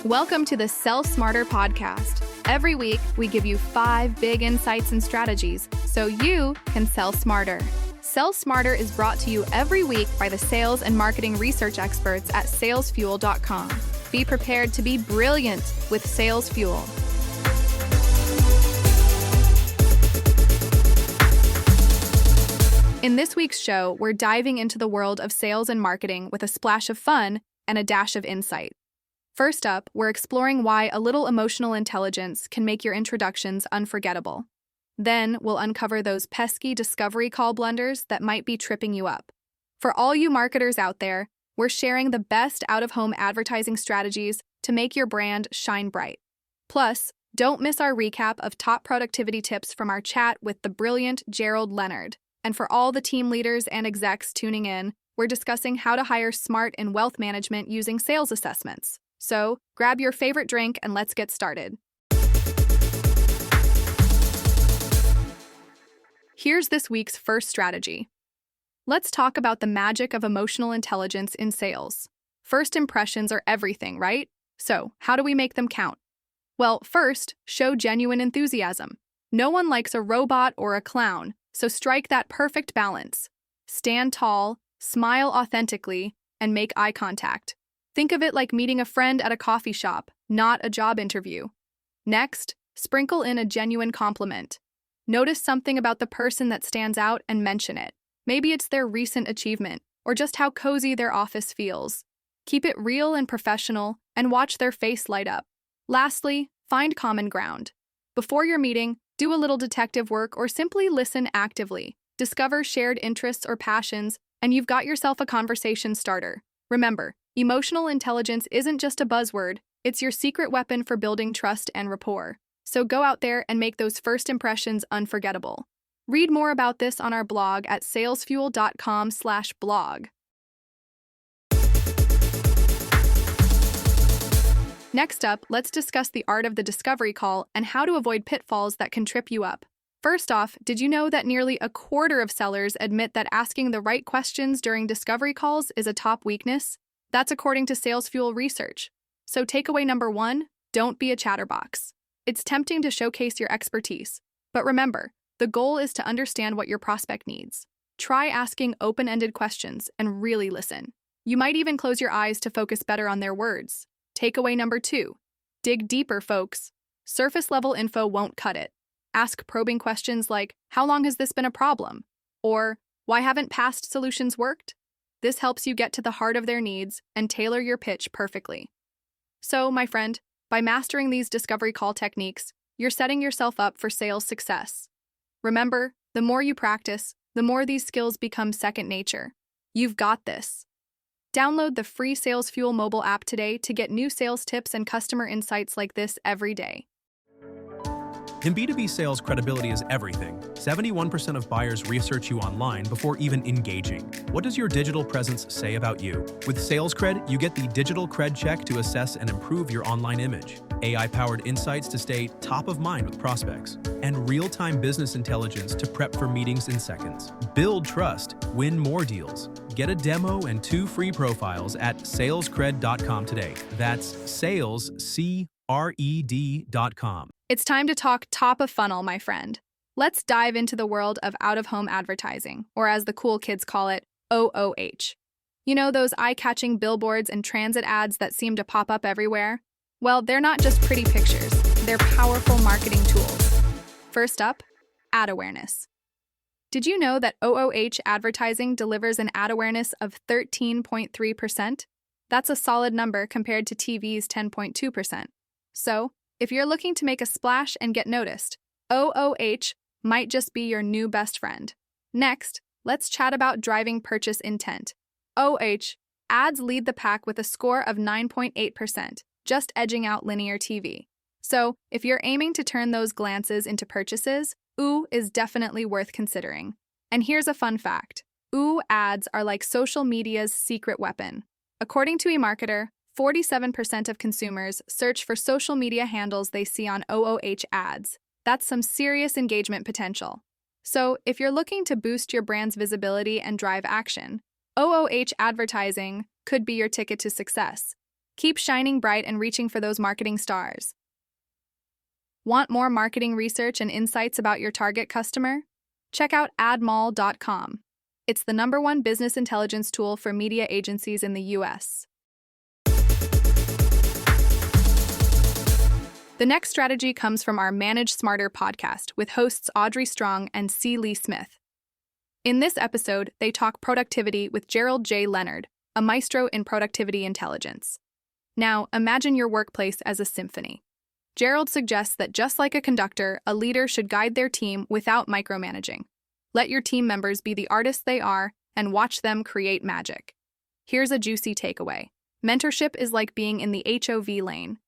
Welcome to the Sell Smarter podcast. Every week, we give you 5 big insights and strategies so you can sell smarter. Sell Smarter is brought to you every week by the sales and marketing research experts at salesfuel.com. Be prepared to be brilliant with Sales Fuel. In this week's show, we're diving into the world of sales and marketing with a splash of fun and a dash of insight. First up, we're exploring why a little emotional intelligence can make your introductions unforgettable. Then, we'll uncover those pesky discovery call blunders that might be tripping you up. For all you marketers out there, we're sharing the best out-of-home advertising strategies to make your brand shine bright. Plus, don't miss our recap of top productivity tips from our chat with the brilliant Gerald Leonard. And for all the team leaders and execs tuning in, we're discussing how to hire smart in wealth management using sales assessments. So, grab your favorite drink and let's get started. Here's this week's first strategy. Let's talk about the magic of emotional intelligence in sales. First impressions are everything, right? So, how do we make them count? Well, first, show genuine enthusiasm. No one likes a robot or a clown, so strike that perfect balance. Stand tall, smile authentically, and make eye contact. Think of it like meeting a friend at a coffee shop, not a job interview. Next, sprinkle in a genuine compliment. Notice something about the person that stands out and mention it. Maybe it's their recent achievement, or just how cozy their office feels. Keep it real and professional, and watch their face light up. Lastly, find common ground. Before your meeting, do a little detective work or simply listen actively. Discover shared interests or passions, and you've got yourself a conversation starter. Remember, emotional intelligence isn't just a buzzword, it's your secret weapon for building trust and rapport. So go out there and make those first impressions unforgettable. Read more about this on our blog at salesfuel.com/blog. Next up, let's discuss the art of the discovery call and how to avoid pitfalls that can trip you up. First off, did you know that nearly a quarter of sellers admit that asking the right questions during discovery calls is a top weakness? That's according to Sales Fuel research. So takeaway number 1, don't be a chatterbox. It's tempting to showcase your expertise, but remember, the goal is to understand what your prospect needs. Try asking open-ended questions and really listen. You might even close your eyes to focus better on their words. Takeaway number 2, dig deeper, folks. Surface-level info won't cut it. Ask probing questions like, how long has this been a problem? Or, why haven't past solutions worked? This helps you get to the heart of their needs and tailor your pitch perfectly. So, my friend, by mastering these discovery call techniques, you're setting yourself up for sales success. Remember, the more you practice, the more these skills become second nature. You've got this. Download the free Sales Fuel mobile app today to get new sales tips and customer insights like this every day. In B2B sales, credibility is everything. 71% of buyers research you online before even engaging. What does your digital presence say about you? With Sales Cred, you get the digital cred check to assess and improve your online image, AI-powered insights to stay top of mind with prospects, and real-time business intelligence to prep for meetings in seconds. Build trust, win more deals. Get a demo and 2 free profiles at salescred.com today. That's salescred.com. It's time to talk top of funnel, my friend. Let's dive into the world of out-of-home advertising, or as the cool kids call it, OOH. You know those eye-catching billboards and transit ads that seem to pop up everywhere? Well, they're not just pretty pictures, they're powerful marketing tools. First up, ad awareness. Did you know that OOH advertising delivers an ad awareness of 13.3%? That's a solid number compared to TV's 10.2%. So, if you're looking to make a splash and get noticed, OOH might just be your new best friend. Next, let's chat about driving purchase intent. OOH ads lead the pack with a score of 9.8%, just edging out linear TV. So, if you're aiming to turn those glances into purchases, OO is definitely worth considering. And here's a fun fact. OO ads are like social media's secret weapon. According to eMarketer, 47% of consumers search for social media handles they see on OOH ads. That's some serious engagement potential. So, if you're looking to boost your brand's visibility and drive action, OOH advertising could be your ticket to success. Keep shining bright and reaching for those marketing stars. Want more marketing research and insights about your target customer? Check out admall.com. It's the #1 business intelligence tool for media agencies in the US. The next strategy comes from our Manage Smarter podcast with hosts Audrey Strong and C. Lee Smith. In this episode, they talk productivity with Gerald J. Leonard, a maestro in productivity intelligence. Now, imagine your workplace as a symphony. Gerald suggests that just like a conductor, a leader should guide their team without micromanaging. Let your team members be the artists they are and watch them create magic. Here's a juicy takeaway. Mentorship is like being in the HOV lane.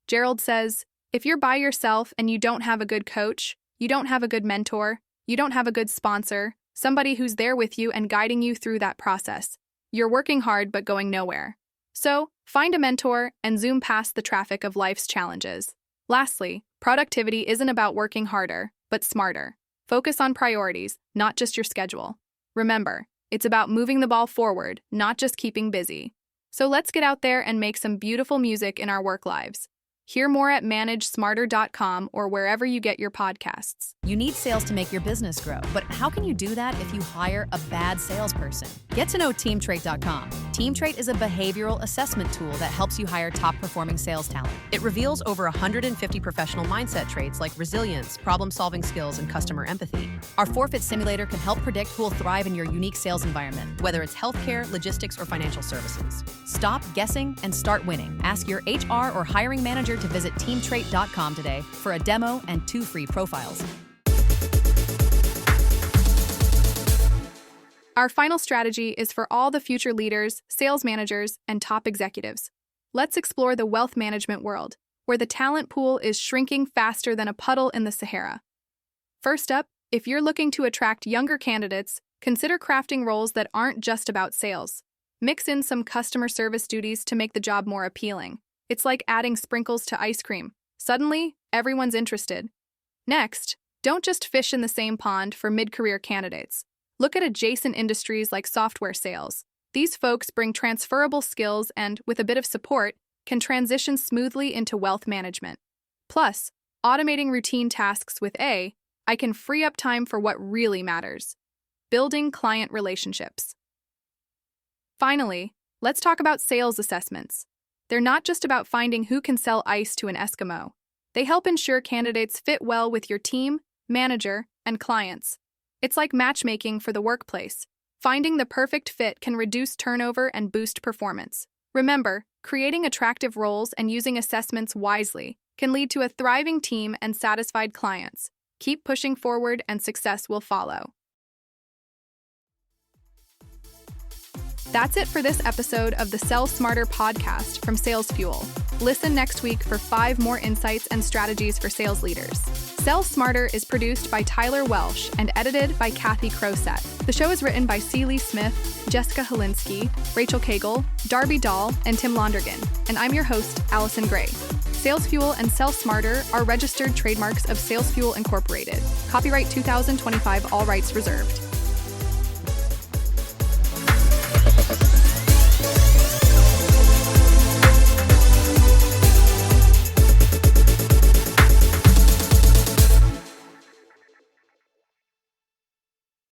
Gerald says, if you're by yourself and you don't have a good coach, you don't have a good mentor, you don't have a good sponsor, somebody who's there with you and guiding you through that process, you're working hard but going nowhere. So, find a mentor and zoom past the traffic of life's challenges. Lastly, productivity isn't about working harder, but smarter. Focus on priorities, not just your schedule. Remember, it's about moving the ball forward, not just keeping busy. So let's get out there and make some beautiful music in our work lives. Hear more at managesmarter.com or wherever you get your podcasts. You need sales to make your business grow, but how can you do that if you hire a bad salesperson? Get to know TeamTrait.com. TeamTrait is a behavioral assessment tool that helps you hire top-performing sales talent. It reveals over 150 professional mindset traits like resilience, problem-solving skills, and customer empathy. Our forfeit simulator can help predict who will thrive in your unique sales environment, whether it's healthcare, logistics, or financial services. Stop guessing and start winning. Ask your HR or hiring manager to visit TeamTrait.com today for a demo and 2 free profiles. Our final strategy is for all the future leaders, sales managers, and top executives. Let's explore the wealth management world, where the talent pool is shrinking faster than a puddle in the Sahara. First up, if you're looking to attract younger candidates, consider crafting roles that aren't just about sales. Mix in some customer service duties to make the job more appealing. It's like adding sprinkles to ice cream. Suddenly, everyone's interested. Next, don't just fish in the same pond for mid-career candidates. Look at adjacent industries like software sales. These folks bring transferable skills and, with a bit of support, can transition smoothly into wealth management. Plus, automating routine tasks with AI can free up time for what really matters: building client relationships. Finally, let's talk about sales assessments. They're not just about finding who can sell ice to an Eskimo. They help ensure candidates fit well with your team, manager, and clients. It's like matchmaking for the workplace. Finding the perfect fit can reduce turnover and boost performance. Remember, creating attractive roles and using assessments wisely can lead to a thriving team and satisfied clients. Keep pushing forward and success will follow. That's it for this episode of the Sell Smarter podcast from Sales Fuel. Listen next week for 5 more insights and strategies for sales leaders. Sell Smarter is produced by Tyler Welsh and edited by Kathy Crosett. The show is written by C. Lee Smith, Jessica Holinsky, Rachel Cagle, Darby Dahl, and Tim Londergan, and I'm your host, Allison Gray. Sales Fuel and Sell Smarter are registered trademarks of Sales Fuel Incorporated. Copyright 2025, all rights reserved.